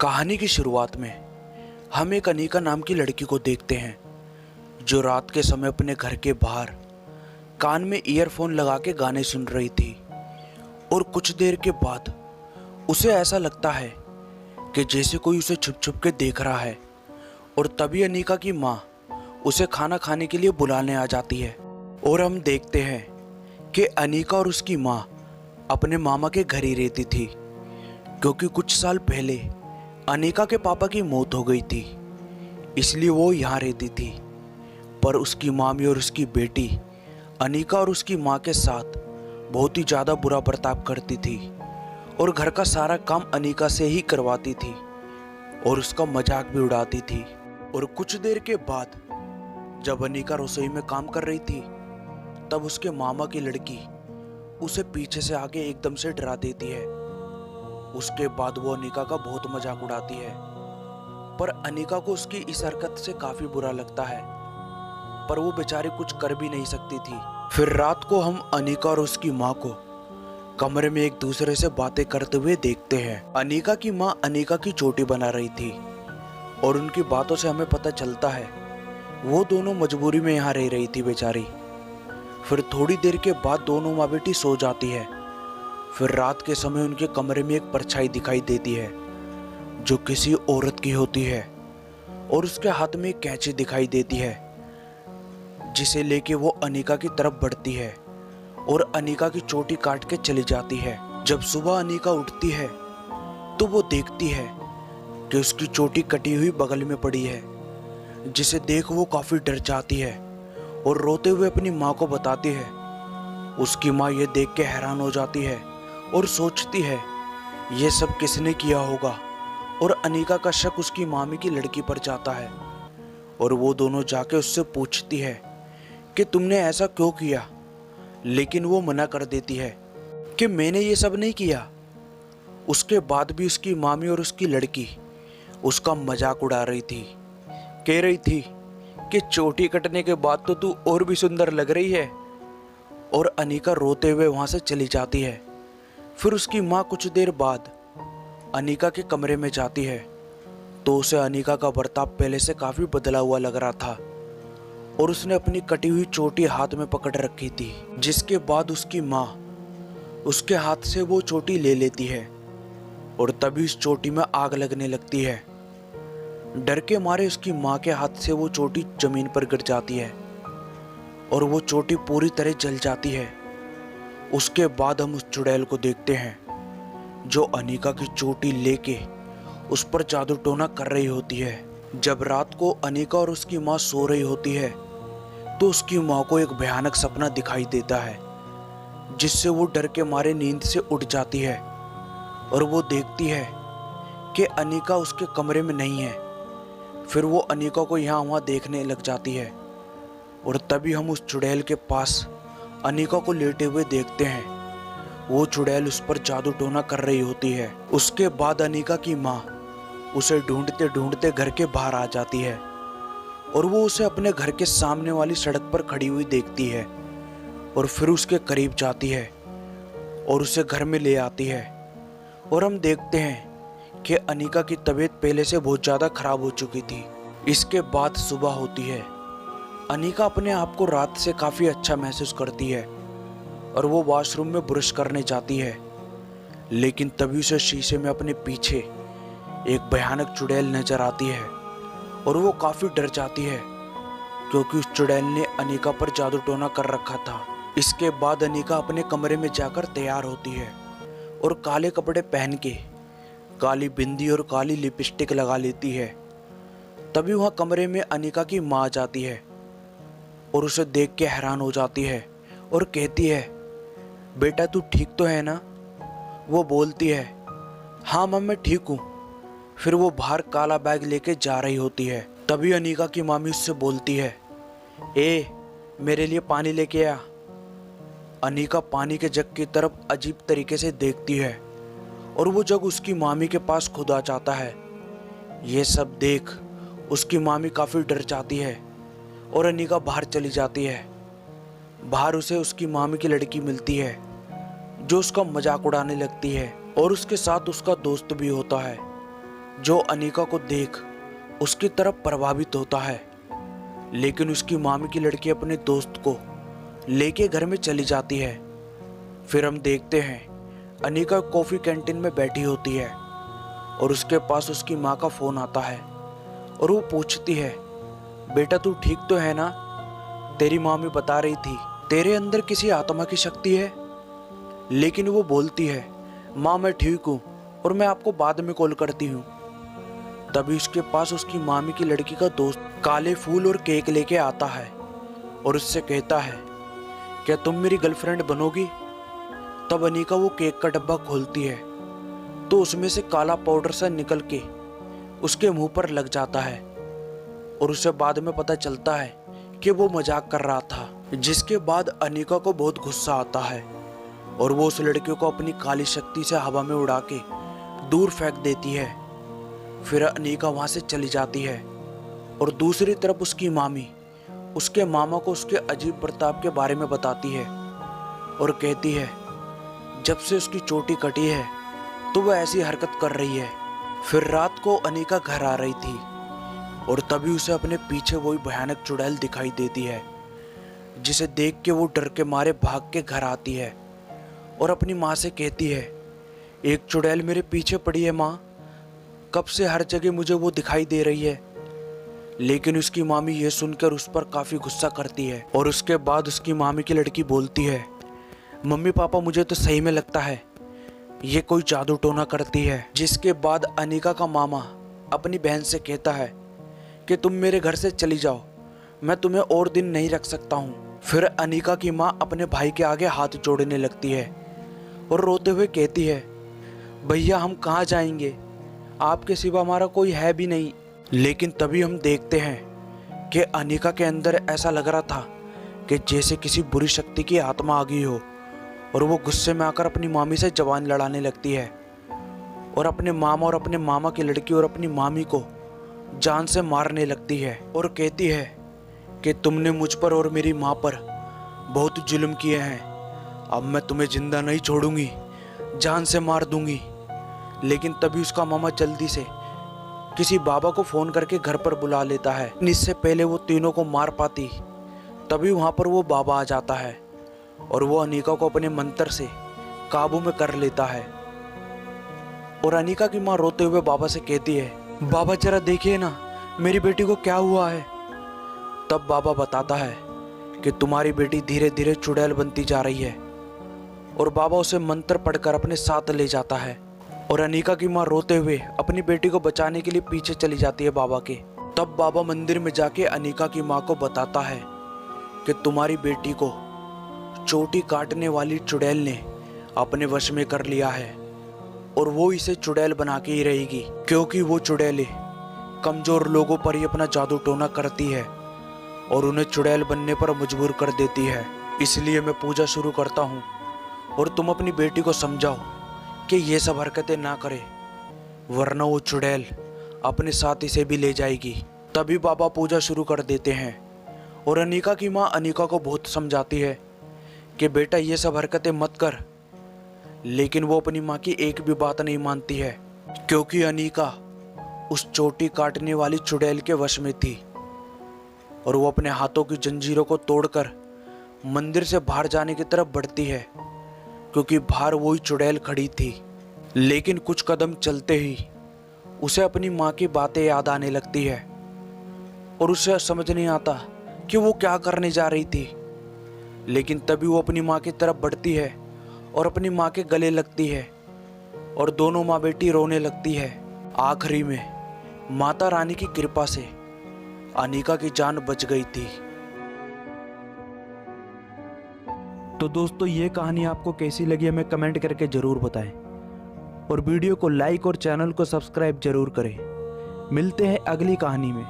कहानी की शुरुआत में हम एक अनीका नाम की लड़की को देखते हैं जो रात के समय अपने घर के बाहर कान में ईयरफोन लगा के गाने सुन रही थी। और कुछ देर के बाद उसे ऐसा लगता है कि जैसे कोई उसे छुप छुप के देख रहा है। और तभी अनीका की माँ उसे खाना खाने के लिए बुलाने आ जाती है। और हम देखते हैं कि अनीका और उसकी माँ अपने मामा के घर ही रहती थी, क्योंकि कुछ साल पहले अनीका के पापा की मौत हो गई थी, इसलिए वो यहाँ रहती थी। पर उसकी मामी और उसकी बेटी अनीका और उसकी माँ के साथ बहुत ही ज़्यादा बुरा बर्ताव करती थी और घर का सारा काम अनीका से ही करवाती थी और उसका मजाक भी उड़ाती थी। और कुछ देर के बाद जब अनीका रसोई में काम कर रही थी, तब उसके मामा की लड़की उसे पीछे से आगे एकदम से डरा देती है। उसके बाद वो अनीका का बहुत मजाक उड़ाती है, पर अनीका को उसकी इस हरकत से काफी बुरा लगता है, पर वो बेचारी कुछ कर भी नहीं सकती थी। फिर रात को हम अनीका और उसकी माँ को कमरे में एक दूसरे से बातें करते हुए देखते हैं। अनीका की माँ अनीका की चोटी बना रही थी और उनकी बातों से हमें पता चलता है वो दोनों मजबूरी में यहाँ रह रही थी बेचारी। फिर थोड़ी देर के बाद दोनों माँ बेटी सो जाती है। फिर रात के समय उनके कमरे में एक परछाई दिखाई देती है जो किसी औरत की होती है और उसके हाथ में एक कैंची दिखाई देती है, जिसे लेके वो अनीका की तरफ बढ़ती है और अनीका की चोटी काट के चली जाती है। जब सुबह अनीका उठती है तो वो देखती है कि उसकी चोटी कटी हुई बगल में पड़ी है, जिसे देख वो काफी डर जाती है और रोते हुए अपनी माँ को बताती है। उसकी माँ ये देख के हैरान हो जाती है और सोचती है ये सब किसने किया होगा। और अनीका का शक उसकी मामी की लड़की पर जाता है और वो दोनों जाके उससे पूछती है कि तुमने ऐसा क्यों किया, लेकिन वो मना कर देती है कि मैंने ये सब नहीं किया। उसके बाद भी उसकी मामी और उसकी लड़की उसका मजाक उड़ा रही थी, कह रही थी कि चोटी कटने के बाद तो तू और भी सुंदर लग रही है। और अनीका रोते हुए वहां से चली जाती है। फिर उसकी माँ कुछ देर बाद अनीका के कमरे में जाती है तो उसे अनीका का बर्ताव पहले से काफी बदला हुआ लग रहा था और उसने अपनी कटी हुई चोटी हाथ में पकड़ रखी थी, जिसके बाद उसकी माँ उसके हाथ से वो चोटी ले लेती है और तभी उस चोटी में आग लगने लगती है। डर के मारे उसकी माँ के हाथ से वो चोटी जमीन पर गिर जाती है और वो चोटी पूरी तरह जल जाती है। उसके बाद हम उस चुड़ैल को देखते हैं जो अनीका की चोटी लेके उस पर जादू टोना कर रही होती है। जब रात को अनीका और उसकी माँ सो रही होती है तो उसकी माँ को एक भयानक सपना दिखाई देता है, जिससे वो डर के मारे नींद से उठ जाती है और वो देखती है कि अनीका उसके कमरे में नहीं है। फिर वो अनीका को यहाँ वहाँ देखने लग जाती है और तभी हम उस चुड़ैल के पास अनीका को लेटे हुए देखते हैं। वो चुड़ैल उस पर जादू टोना कर रही होती है। उसके बाद अनीका की माँ उसे ढूंढते ढूंढते घर के बाहर आ जाती है और वो उसे अपने घर के सामने वाली सड़क पर खड़ी हुई देखती है और फिर उसके करीब जाती है और उसे घर में ले आती है। और हम देखते हैं कि अनीका की तबीयत पहले से बहुत ज़्यादा खराब हो चुकी थी। इसके बाद सुबह होती है। अनीका अपने आप को रात से काफ़ी अच्छा महसूस करती है और वो वॉशरूम में ब्रश करने जाती है, लेकिन तभी उसे शीशे में अपने पीछे एक भयानक चुड़ैल नजर आती है और वो काफ़ी डर जाती है, क्योंकि उस चुड़ैल ने अनीका पर जादू टोना कर रखा था। इसके बाद अनीका अपने कमरे में जाकर तैयार होती है और काले कपड़े पहन के काली बिंदी और काली लिपस्टिक लगा लेती है। तभी वहाँ कमरे में अनीका की माँ आ जाती है और उसे देख के हैरान हो जाती है और कहती है, बेटा तू ठीक तो है ना? वो बोलती है, हाँ माँ मैं ठीक हूँ। फिर वो बाहर काला बैग लेके जा रही होती है। तभी अनीका की मामी उससे बोलती है, ए मेरे लिए पानी लेके आ। अनीका पानी के जग की तरफ अजीब तरीके से देखती है और वो जग उसकी मामी के पास खुद आ जाता है। ये सब देख उसकी मामी काफ़ी डर जाती है और अनीका बाहर चली जाती है। बाहर उसे उसकी मामी की लड़की मिलती है जो उसका मजाक उड़ाने लगती है और उसके साथ उसका दोस्त भी होता है। जो अनीका को देख उसकी तरफ प्रभावित होता है। लेकिन उसकी मामी की लड़की अपने दोस्त को लेके घर में चली जाती है। फिर हम देखते हैं अनीका कॉफ़ी कैंटीन में बैठी होती है और उसके पास उसकी माँ का फ़ोन आता है और वो पूछती है, बेटा तू ठीक तो है ना? तेरी मामी बता रही थी तेरे अंदर किसी आत्मा की शक्ति है। लेकिन वो बोलती है, माँ मैं ठीक हूँ और मैं आपको बाद में कॉल करती हूँ। तभी उसके पास उसकी मामी की लड़की का दोस्त काले फूल और केक लेके आता है और उससे कहता है, क्या तुम मेरी गर्लफ्रेंड बनोगी? तब अनीका वो केक का डब्बा खोलती है तो उसमें से काला पाउडर सा निकल के उसके मुंह पर लग जाता है और उसे बाद में पता चलता है कि वो मजाक कर रहा था। जिसके बाद अनीका को बहुत गुस्सा आता है और वो उस लड़के को अपनी काली शक्ति से हवा में उड़ा के दूर फेंक देती है। फिर अनीका वहां से चली जाती है और दूसरी तरफ उसकी मामी उसके मामा को उसके अजीब बर्ताव के बारे में बताती है और कहती है जब से उसकी चोटी कटी है तो वह ऐसी हरकत कर रही है। फिर रात को अनीका घर आ रही थी और तभी उसे अपने पीछे वही भयानक चुड़ैल दिखाई देती है, जिसे देख के वो डर के मारे भाग के घर आती है और अपनी माँ से कहती है, एक चुड़ैल मेरे पीछे पड़ी है माँ, कब से हर जगह मुझे वो दिखाई दे रही है। लेकिन उसकी मामी ये सुनकर उस पर काफ़ी गुस्सा करती है और उसके बाद उसकी मामी की लड़की बोलती है, मम्मी पापा मुझे तो सही में लगता है ये कोई जादू टोना करती है। जिसके बाद अनीका का मामा अपनी बहन से कहता है कि तुम मेरे घर से चली जाओ, मैं तुम्हें और दिन नहीं रख सकता हूँ। फिर अनीका की माँ अपने भाई के आगे हाथ जोड़ने लगती है और रोते हुए कहती है, भैया हम कहाँ जाएंगे, आपके सिवा हमारा कोई है भी नहीं। लेकिन तभी हम देखते हैं कि अनीका के अंदर ऐसा लग रहा था कि जैसे किसी बुरी शक्ति की आत्मा आ गई हो और वो गुस्से में आकर अपनी मामी से जबान लड़ाने लगती है और अपने मामा और अपने मामा की लड़की और अपनी मामी को जान से मारने लगती है और कहती है कि तुमने मुझ पर और मेरी माँ पर बहुत जुल्म किए हैं, अब मैं तुम्हें जिंदा नहीं छोड़ूंगी, जान से मार दूंगी। लेकिन तभी उसका मामा जल्दी से किसी बाबा को फ़ोन करके घर पर बुला लेता है। इससे पहले वो तीनों को मार पाती तभी वहाँ पर वो बाबा आ जाता है और वो अनीका को अपने मंत्र से काबू में कर लेता है। और अनीका की माँ रोते हुए बाबा से कहती है, बाबा जरा देखिए ना मेरी बेटी को क्या हुआ है। तब बाबा बताता है कि तुम्हारी बेटी धीरे धीरे चुड़ैल बनती जा रही है और बाबा उसे मंत्र पढ़कर अपने साथ ले जाता है। और अनीका की माँ रोते हुए अपनी बेटी को बचाने के लिए पीछे चली जाती है बाबा के। तब बाबा मंदिर में जाके अनीका की माँ को बताता है कि तुम्हारी बेटी को चोटी काटने वाली चुड़ैल ने अपने वश में कर लिया है और वो इसे चुड़ैल बना के ही रहेगी, क्योंकि वो चुड़ैलें कमज़ोर लोगों पर ही अपना जादू टोना करती है और उन्हें चुड़ैल बनने पर मजबूर कर देती है। इसलिए मैं पूजा शुरू करता हूँ और तुम अपनी बेटी को समझाओ कि ये सब हरकतें ना करे, वरना वो चुड़ैल अपने साथ इसे भी ले जाएगी। तभी बाबा पूजा शुरू कर देते हैं और अनीका की माँ अनीका को बहुत समझाती है कि बेटा ये सब हरकतें मत कर। लेकिन वो अपनी माँ की एक भी बात नहीं मानती है, क्योंकि अनीका उस चोटी काटने वाली चुड़ैल के वश में थी और वो अपने हाथों की जंजीरों को तोड़कर मंदिर से बाहर जाने की तरफ बढ़ती है, क्योंकि बाहर वही चुड़ैल खड़ी थी। लेकिन कुछ कदम चलते ही उसे अपनी माँ की बातें याद आने लगती है और उसे समझ नहीं आता कि वो क्या करने जा रही थी। लेकिन तभी वो अपनी माँ की तरफ बढ़ती है और अपनी माँ के गले लगती है और दोनों माँ बेटी रोने लगती है। आखिरी में माता रानी की कृपा से अनीका की जान बच गई थी। तो दोस्तों ये कहानी आपको कैसी लगी हमें कमेंट करके ज़रूर बताएं और वीडियो को लाइक और चैनल को सब्सक्राइब जरूर करें। मिलते हैं अगली कहानी में।